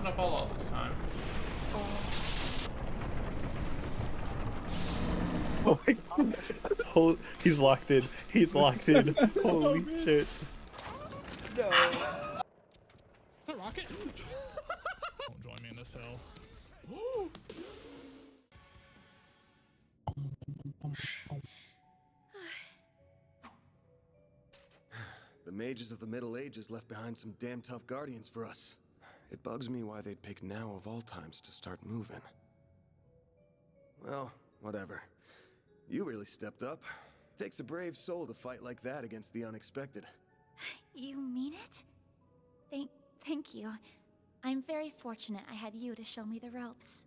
opened up a lot this time. Oh my god. He's locked in. He's locked in. Holy shit. No. Rocket? Don't join me in this hill. The mages of the Middle Ages left behind some damn tough guardians for us. It bugs me why they'd pick now of all times to start moving. Well, whatever. You really stepped up. Takes a brave soul to fight like that against the unexpected. You mean it? Thank you. I'm very fortunate I had you to show me the ropes.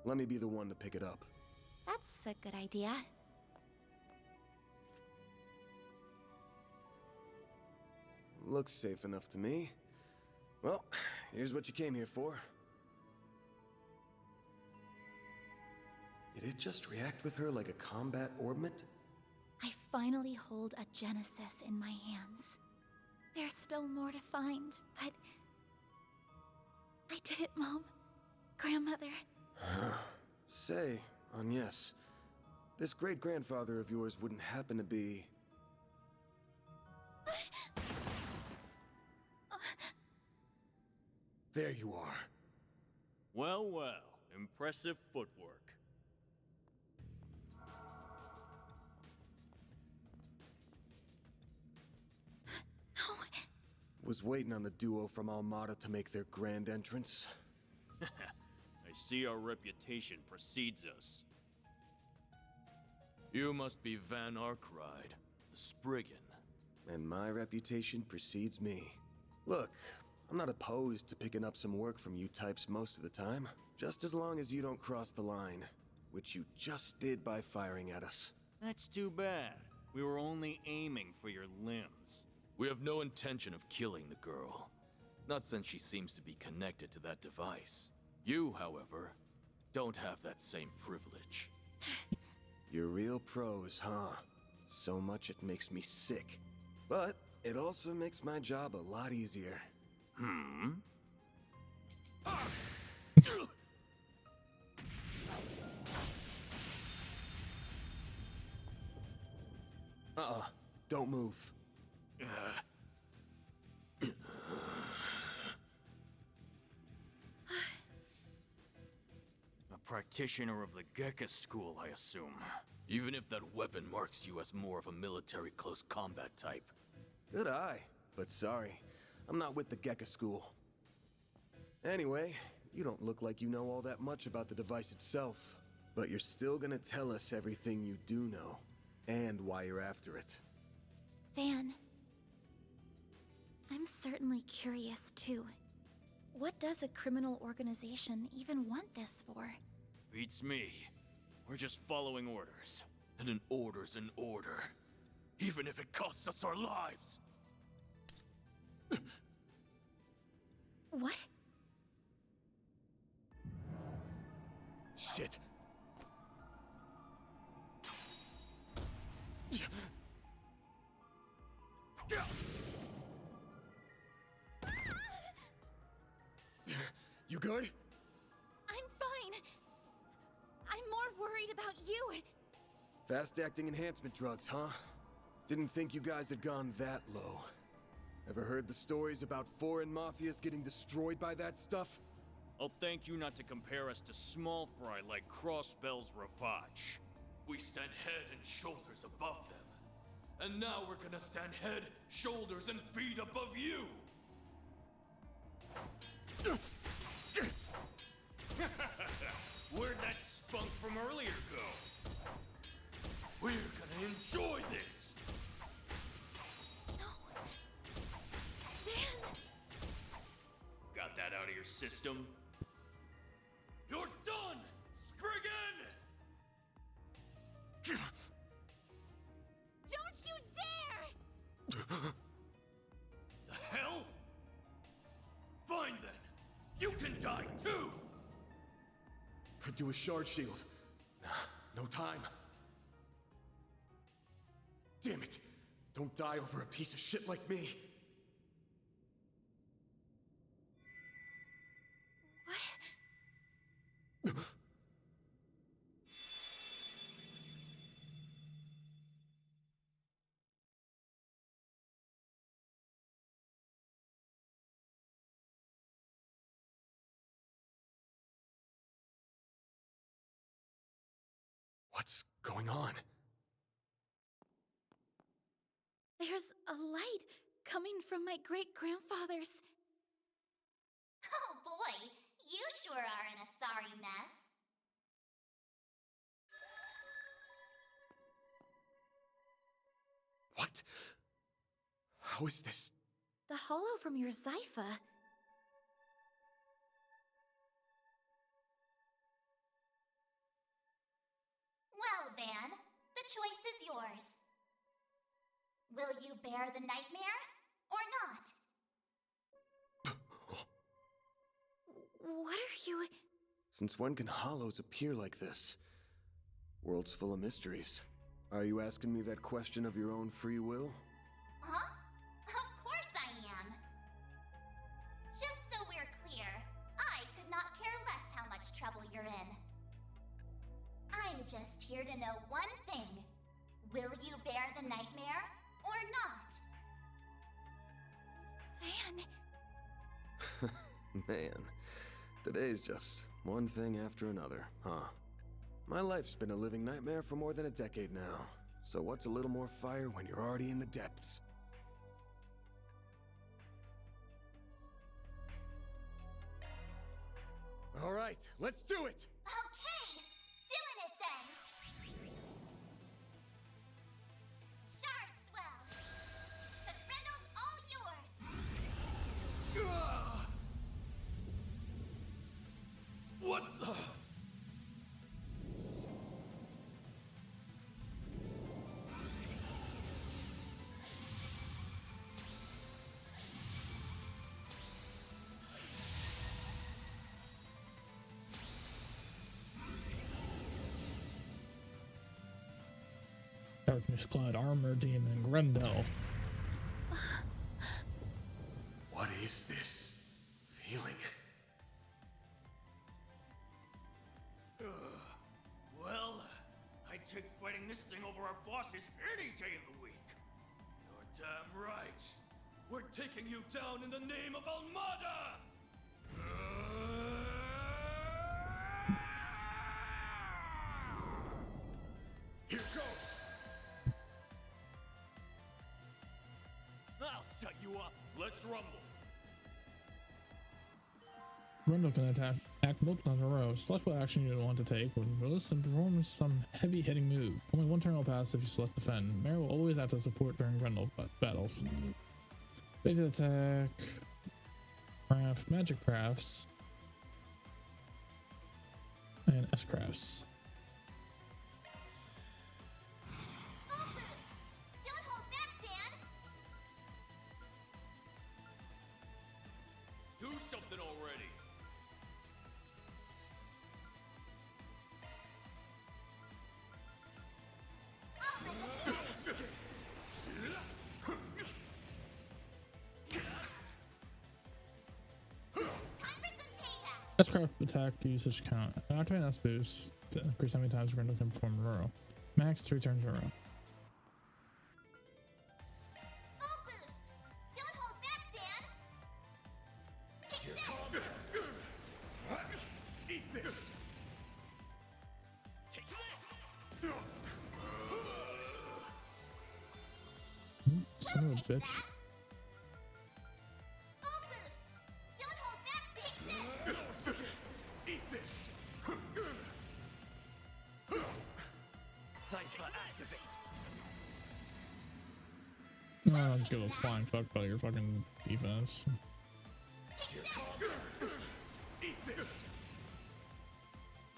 Let me be the one to pick it up. That's a good idea. Looks safe enough to me. Well, here's what you came here for. Did it just react with her like a combat orbment? I finally hold a Genesis in my hands. There's still more to find, but... I did it, Mom. Grandmother. Say, Agnes, this great-grandfather of yours wouldn't happen to be... There you are. Well, well. Impressive footwork. No. Was waiting on the duo from Almada to make their grand entrance. I see our reputation precedes us. You must be Van Arkride, the Spriggan. And my reputation precedes me. Look, I'm not opposed to picking up some work from you types most of the time. Just as long as you don't cross the line. Which you just did by firing at us. That's too bad. We were only aiming for your limbs. We have no intention of killing the girl. Not since she seems to be connected to that device. You, however, don't have that same privilege. You're real pros, huh? So much it makes me sick. But it also makes my job a lot easier. Don't move. A practitioner of the Gekka school, I assume. Even if that weapon marks you as more of a military close combat type. Good eye, but sorry. I'm not with the Gekka school. Anyway, you don't look like you know all that much about the device itself. But you're still gonna tell us everything you do know. And why you're after it. Van. I'm certainly curious, too. What does a criminal organization even want this for? Beats me. We're just following orders. And an order's an order. Even if it costs us our lives. What? Shit. You good? I'm fine. I'm more worried about you. Fast-acting enhancement drugs, huh? Didn't think you guys had gone that low. Ever heard the stories about foreign mafias getting destroyed by that stuff? I'll thank you not to compare us to small fry like Crossbell's Ravage. We stand head and shoulders above them. And now we're gonna stand head, shoulders, and feet above you! Where'd that spunk from earlier go? We're gonna enjoy this! No. Van! Got that out of your system? You're done, Spriggan! Don't you dare! The hell? Fine then. You can die too! Could do a shard shield. No time. damn it! Don't die over a piece of shit like me. What's going on? There's a light coming from my great-grandfather's. Oh boy, you sure are in a sorry mess. What? How is this? The hollow from your Zypha. Well, Van, the choice is yours. Will you bear the nightmare, or not? What are you... Since when can hollows appear like this? World's full of mysteries. Are you asking me that question of your own free will? Huh? Of course I am. Just so we're clear, I could not care less how much trouble you're in. I'm just here to know one thing. Will you bear the nightmare, or not? Van... Man, today's just one thing after another, huh? My life's been a living nightmare for more than a decade now. So what's a little more fire when you're already in the depths? All right, let's do it! Okay, doing it then! Shardswell! The Brindle's all yours! What the? Darkness-clad armor demon Grendel. What is this feeling? Well, I'd take fighting this thing over our bosses any day of the week. You're damn right. We're taking you down in the name of Almada! Here goes! I'll shut you up. Let's rumble. Grendel can attack multiple times in a row. Select what action you want to take when release and perform some heavy-hitting move. Only one turn will pass if you select defend. Mary will always act as support during Grendel battles. Basic attack, craft, magic crafts, and S crafts. Full boost! Don't hold back, Dan! Do something already. I'll let it go! Time for some payback! S craft attack usage count. Activate S boost to increase how many times Grendel can perform in a row. Max 3 turns in a row. Full boost! Don't hold back, Dan! Take this! Eat this! Take this! Son of a Take bitch. that! Full boost! Don't hold back! Take this! Eat this! Cypher activate. I don't give a flying fuck about your fucking defense. Take this! Eat this!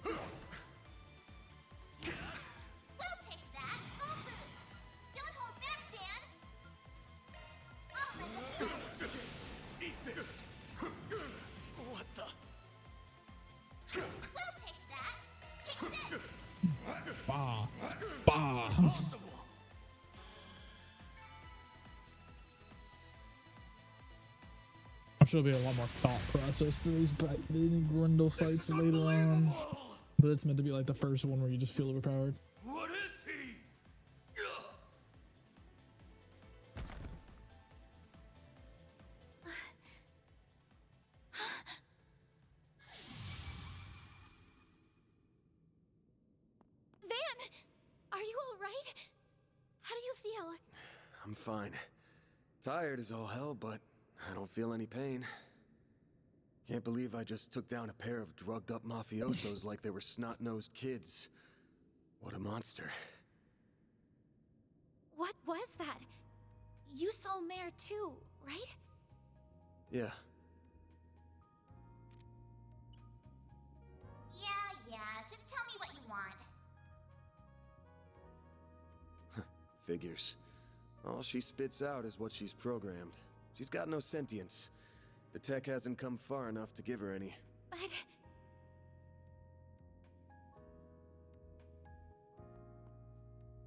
We'll take that! Full boost! Don't hold back, Dan! I'll let it go! Eat this! What the? We'll take that! Take this! Bah. Bah. Possible. sure there'll be a lot more thought process to these Grundle fights later on. But it's meant to be like the first one where you just feel overpowered. What is he? Van! Are you alright? How do you feel? I'm fine. Tired as all hell, but I don't feel any pain. Can't believe I just took down a pair of drugged-up mafiosos like they were snot-nosed kids. What a monster. What was that? You saw Mare too, right? Yeah. Yeah, just tell me what you want. Figures. All she spits out is what she's programmed. She's got no sentience. The tech hasn't come far enough to give her any. But...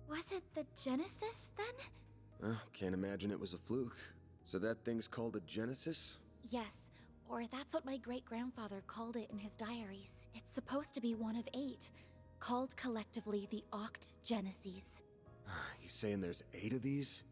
was it the Genesis, then? Can't imagine it was a fluke. So that thing's called a Genesis? Yes, or that's what my great-grandfather called it in his diaries. It's supposed to be one of 8, called collectively the Oct Geneses. You saying there's 8 of these?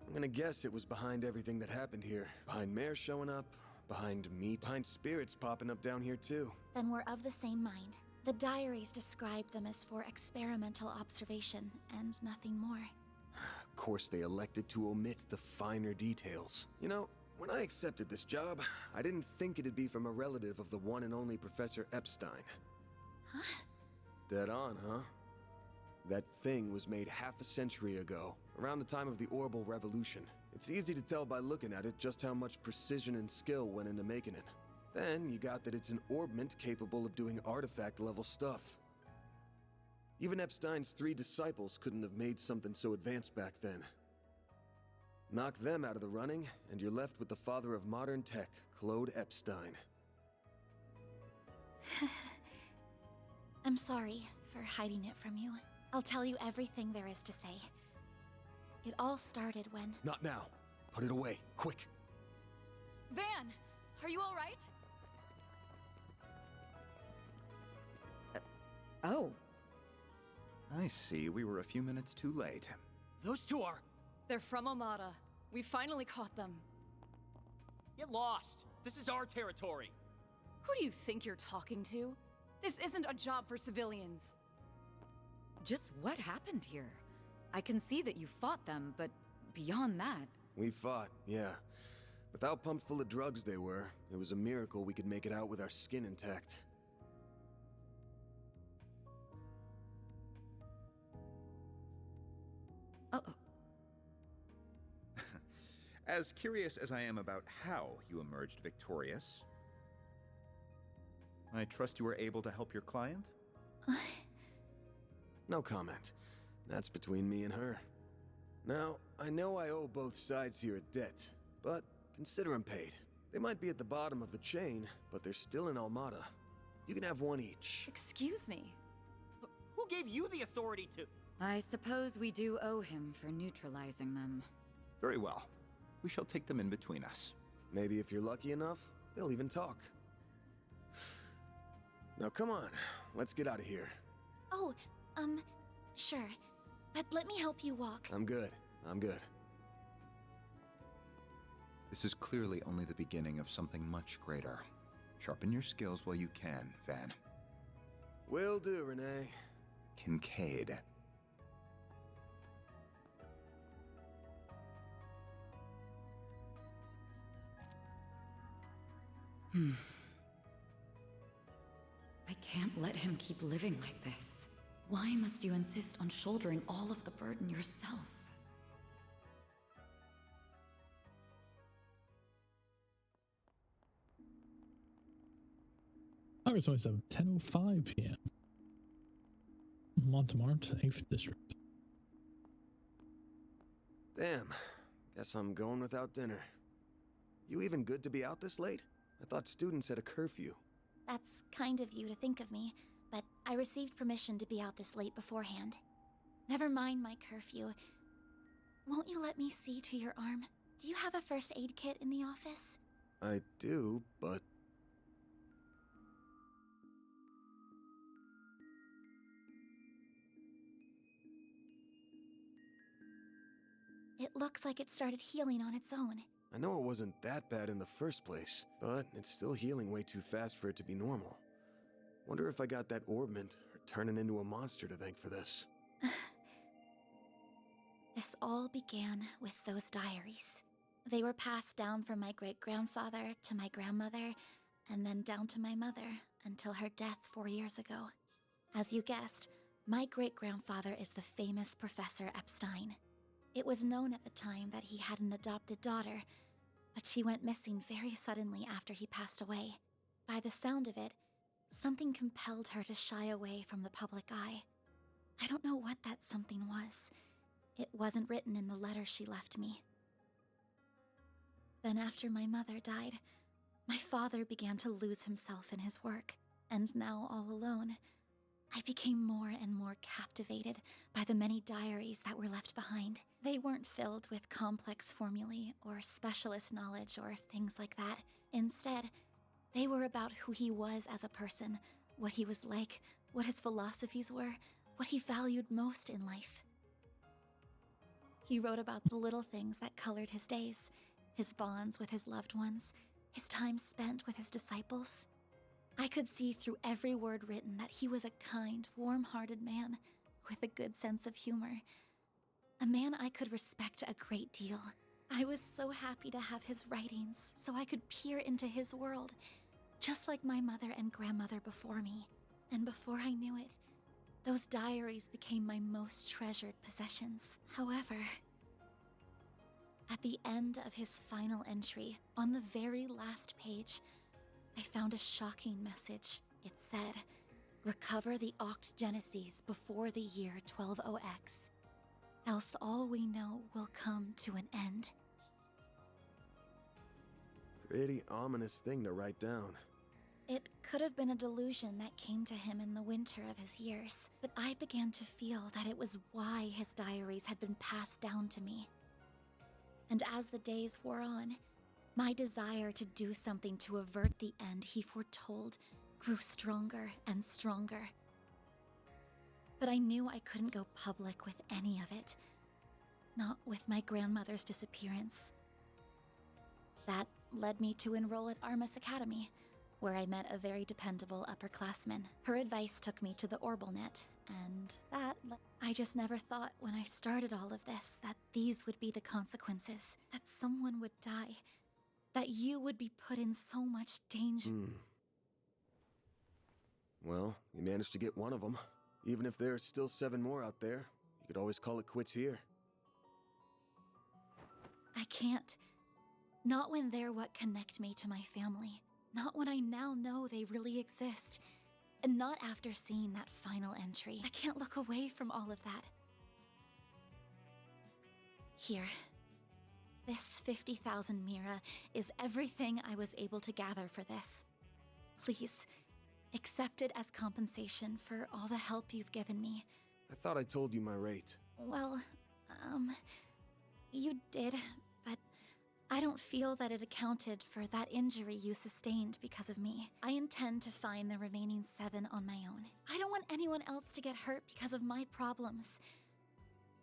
I'm gonna guess it was behind everything that happened here. Behind Mare showing up, behind me, behind spirits popping up down here too. Then we're of the same mind. The diaries describe them as for experimental observation, and nothing more. Of course they elected to omit the finer details. You know, when I accepted this job, I didn't think it'd be from a relative of the one and only Professor Epstein. Huh? Dead on, huh? That thing was made half a century ago, around the time of the Orbital Revolution. It's easy to tell by looking at it just how much precision and skill went into making it. Then you got that it's an orbment capable of doing artifact-level stuff. Even Epstein's 3 disciples couldn't have made something so advanced back then. Knock them out of the running, and you're left with the father of modern tech, Claude Epstein. I'm sorry for hiding it from you. I'll tell you everything there is to say. It all started when... Not now. Put it away, quick. Van, are you all right? Oh. I see. We were a few minutes too late. Those two are... They're from Omada. We finally caught them. Get lost! This is our territory! Who do you think you're talking to? This isn't a job for civilians. Just what happened here? I can see that you fought them, but beyond that... We fought, yeah. With how pumped full of drugs they were, it was a miracle we could make it out with our skin intact. Uh-oh. As curious as I am about how you emerged victorious, I trust you were able to help your client? No comment. That's between me and her. Now, I know I owe both sides here a debt, but consider them paid. They might be at the bottom of the chain, but they're still in Almada. You can have one each. Excuse me. Who gave you the authority to... I suppose we do owe him for neutralizing them. Very well. We shall take them in between us. Maybe if you're lucky enough, they'll even talk. Now come on, let's get out of here. Oh, sure. But let me help you walk. I'm good. This is clearly only the beginning of something much greater. Sharpen your skills while you can, Van. Will do, Renee. Kincaid. I can't let him keep living like this. Why must you insist on shouldering all of the burden yourself? August 27th, 10:05 p.m. Montemart, 8th District. Damn. Guess I'm going without dinner. You even good to be out this late? I thought students had a curfew. That's kind of you to think of me, but I received permission to be out this late beforehand. Never mind my curfew. Won't you let me see to your arm? Do you have a first aid kit in the office? I do, but... It looks like it started healing on its own. I know it wasn't that bad in the first place, but it's still healing way too fast for it to be normal. Wonder if I got that orbment or turning into a monster to thank for this. This all began with those diaries. They were passed down from my great-grandfather to my grandmother, and then down to my mother until her death 4 years ago. As you guessed, my great-grandfather is the famous Professor Epstein. It was known at the time that he had an adopted daughter, but she went missing very suddenly after he passed away. By the sound of it, something compelled her to shy away from the public eye. I don't know what that something was. It wasn't written in the letter she left me. Then after my mother died, my father began to lose himself in his work, and now all alone, I became more and more captivated by the many diaries that were left behind. They weren't filled with complex formulae or specialist knowledge or things like that. Instead, they were about who he was as a person, what he was like, what his philosophies were, what he valued most in life. He wrote about the little things that colored his days, his bonds with his loved ones, his time spent with his disciples. I could see through every word written that he was a kind, warm-hearted man with a good sense of humor. A man I could respect a great deal. I was so happy to have his writings so I could peer into his world, just like my mother and grandmother before me. And before I knew it, those diaries became my most treasured possessions. However, at the end of his final entry, on the very last page, I found a shocking message. It said, "Recover the Oct Genesis before the year 120X, else all we know will come to an end." Pretty ominous thing to write down. It could have been a delusion that came to him in the winter of his years, but I began to feel that it was why his diaries had been passed down to me. And as the days wore on, my desire to do something to avert the end he foretold grew stronger and stronger. But I knew I couldn't go public with any of it. Not with my grandmother's disappearance. That led me to enroll at Armus Academy, where I met a very dependable upperclassman. Her advice took me to the Orbalnet, and I just never thought when I started all of this that these would be the consequences, that someone would die, that you would be put in so much danger. Well, you managed to get one of them. Even if there are still 7 more out there, you could always call it quits here. I can't. Not when they're what connect me to my family. Not when I now know they really exist. And not after seeing that final entry. I can't look away from all of that. Here. This 50,000 Mira is everything I was able to gather for this. Please, accept it as compensation for all the help you've given me. I thought I told you my rate. Well, you did, but I don't feel that it accounted for that injury you sustained because of me. I intend to find the remaining 7 on my own. I don't want anyone else to get hurt because of my problems.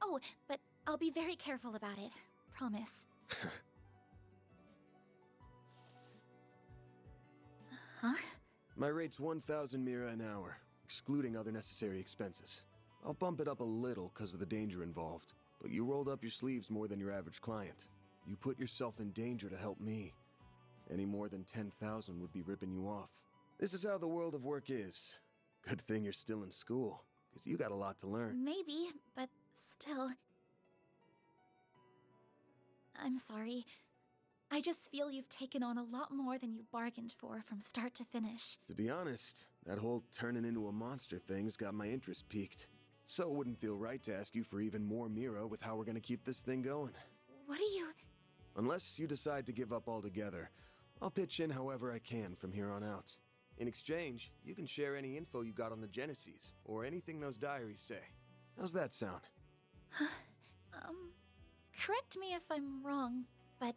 Oh, but I'll be very careful about it. Promise. Huh? My rate's 1,000 Mira an hour, excluding other necessary expenses. I'll bump it up a little because of the danger involved, but you rolled up your sleeves more than your average client. You put yourself in danger to help me. Any more than 10,000 would be ripping you off. This is how the world of work is. Good thing you're still in school, because you got a lot to learn. Maybe, but still. I'm sorry. I just feel you've taken on a lot more than you bargained for from start to finish. To be honest, that whole turning into a monster thing's got my interest piqued. So it wouldn't feel right to ask you for even more Mira with how we're gonna keep this thing going. What do you... Unless you decide to give up altogether, I'll pitch in however I can from here on out. In exchange, you can share any info you got on the Genesis, or anything those diaries say. How's that sound? correct me if I'm wrong, but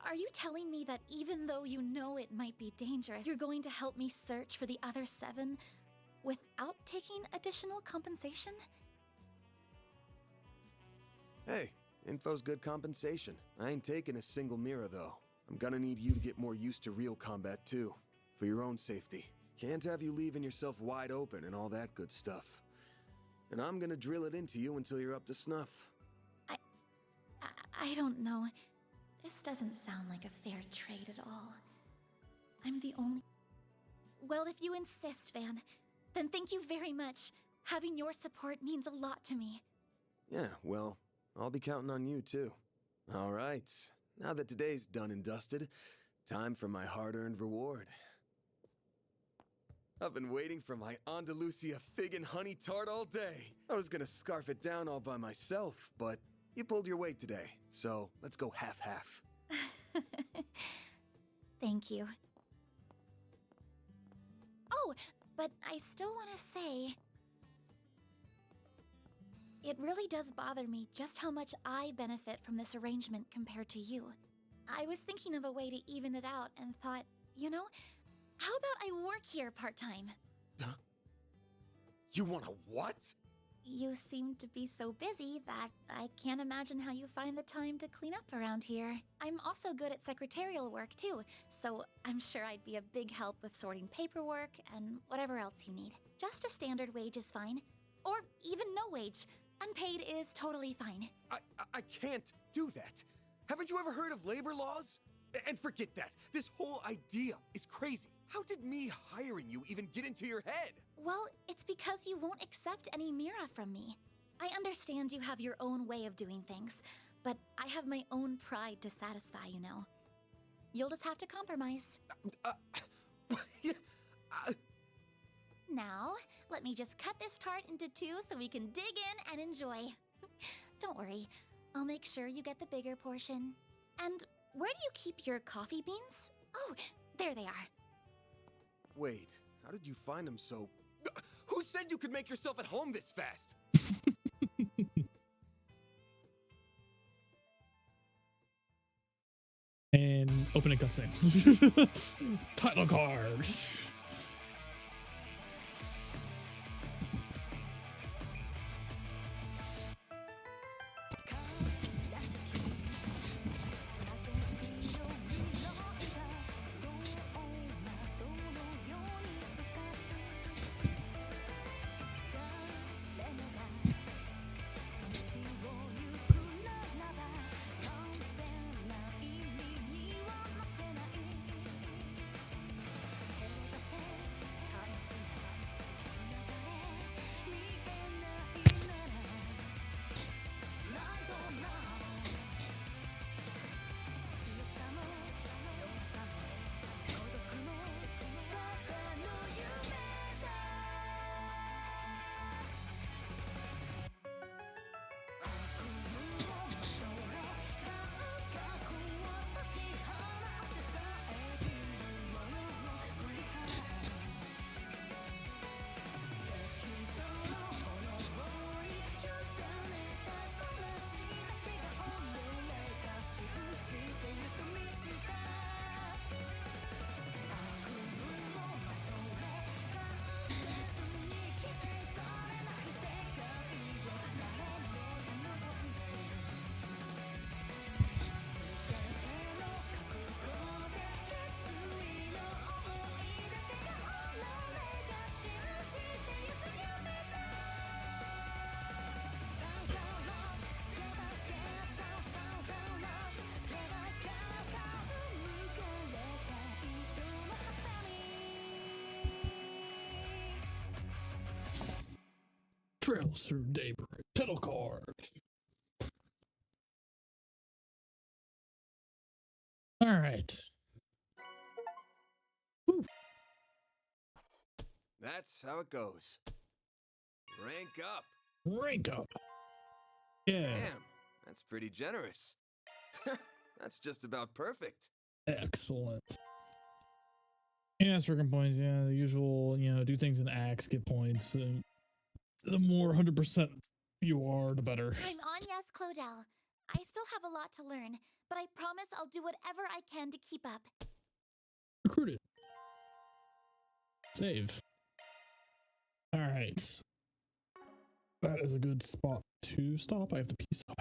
are you telling me that even though you know it might be dangerous, you're going to help me search for the other 7 without taking additional compensation? Hey, info's good compensation. I ain't taking a single mirror, though. I'm gonna need you to get more used to real combat, too. For your own safety. Can't have you leaving yourself wide open and all that good stuff. And I'm gonna drill it into you until you're up to snuff. I don't know. This doesn't sound like a fair trade at all. I'm the only... Well, if you insist, Van, then thank you very much. Having your support means a lot to me. Yeah, well, I'll be counting on you, too. All right, now that today's done and dusted, time for my hard-earned reward. I've been waiting for my Andalusia fig and honey tart all day. I was gonna scarf it down all by myself, but you pulled your weight today, so let's go half-half. Thank you. Oh, but I still want to say... It really does bother me just how much I benefit from this arrangement compared to you. I was thinking of a way to even it out and thought, you know, how about I work here part-time? Huh? You want a what? You seem to be so busy that I can't imagine how you find the time to clean up around here. I'm also good at secretarial work too, so I'm sure I'd be a big help with sorting paperwork and whatever else you need. Just a standard wage is fine. Or even no wage. Unpaid is totally fine. I can't do that. Haven't you ever heard of labor laws? And forget that. This whole idea is crazy. How did me hiring you even get into your head? Well, it's because you won't accept any Mira from me. I understand you have your own way of doing things, but I have my own pride to satisfy, you know. You'll just have to compromise. Now, let me just cut this tart into 2 so we can dig in and enjoy. Don't worry, I'll make sure you get the bigger portion. And where do you keep your coffee beans? Oh, there they are. Wait, how did you find them so... Who said you could make yourself at home this fast? And opening cutscene. Title card. Trails through daybreak. Title card. All right. Woo. That's how it goes. Rank up. Rank up. Yeah. Damn, that's pretty generous. That's just about perfect. Excellent. Yeah, stricken points. Yeah, the usual, you know, do things in acts, get points. The more 100% you are, the better. I'm Agnes Claudel. I still have a lot to learn, but I promise I'll do whatever I can to keep up. Recruited. Save. Alright. That is a good spot to stop. I have to pee so bad.